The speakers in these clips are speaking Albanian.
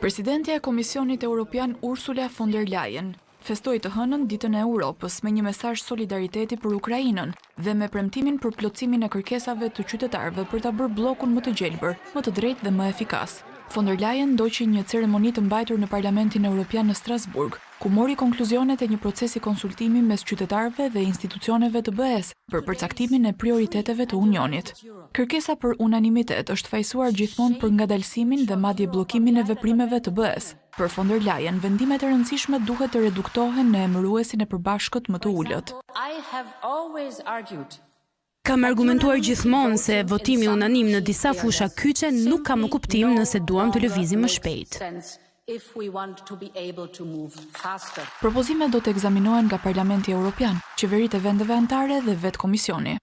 Presidentja e Komisionit Evropian Ursula von der Leyen festoi të hënën Ditën e Europës me një mesazh solidariteti për Ukrainën dhe me premtimin për plotësimin e kërkesave të qytetarëve për ta bërë bllokun më të gjelbër, më të drejtë dhe më efikas. Von der Leyen ndoqi një ceremoni të mbajtur në Parlamentin Evropian në Strasburg, ku mori konkluzionet e një procesi konsultimi mes qytetarëve dhe institucioneve të BE-s për përcaktimin e prioriteteve të Unionit. Kërkesa për unanimitet është fajsuar gjithmonë për ngadalësimin dhe madje bllokimin e veprimeve të BE-s. Për von der Leyen, vendimet e rëndësishme duhet të reduktohen në emëruesin e përbashkët më të ulët. Kam argumentuar gjithmonë se votimi unanim në disa fusha kyçe nuk ka më kuptim nëse duam të lëvizim më shpejt. Propozimet do të ekzaminohen nga Parlamenti Evropian, qeveritë e vendeve anëtare dhe vetë Komisioni.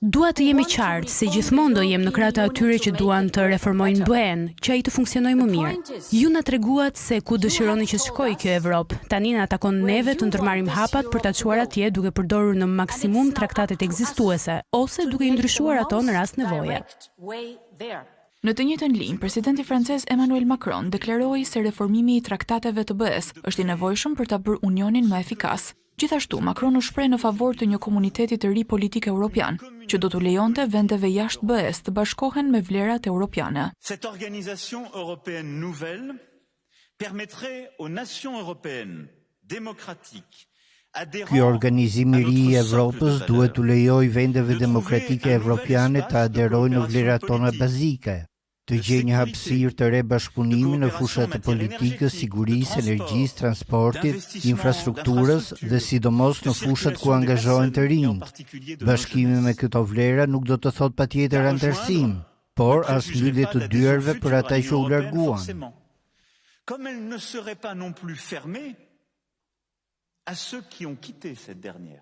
Dua të jemi qartë se gjithmonë do jem në krah të atyre që duan të reformojnë BE-n, që ai të funksionojë më mirë. Ju na treguat se ku dëshironi që të shkojë kjo Evropë. Tani na takon neve të ndërmarrim hapat për ta çuar atje duke përdorur në maksimum traktatet ekzistuese ose duke i ndryshuar ato në rast nevoje. Në të njëjtën linjë, presidenti francez Emmanuel Macron deklaroi se reformimi i traktateve të BE-s është i nevojshëm për ta bërë Unionin më efikas. Gjithashtu, Macron u shpreh në favor të një komuniteti të ri politik evropian, që do t'u lejonte vendeve jashtë BE-s të bashkohen me vlerat europiane. Cette organisation européenne nouvelle permettrait aux nations européennes démocratiques. Ky organizim i ri i Evropës duhet t'u lejojë vendeve demokratike evropiane të aderojnë në vlerat tona bazike, të gjejë një hapësirë të re bashkëpunimi në fushat e politikës, sigurisë, energjisë, transportit, infrastrukturës dhe sidomos në fushat ku angazhohen të rinjt. Bashkimi me këto vlera nuk do të thotë patjetër anëtarësim, por as mbyllje të dyerve për ata që u larguan. Comme elle ne serait pas non plus fermée à ceux qui ont quitté cette dernière.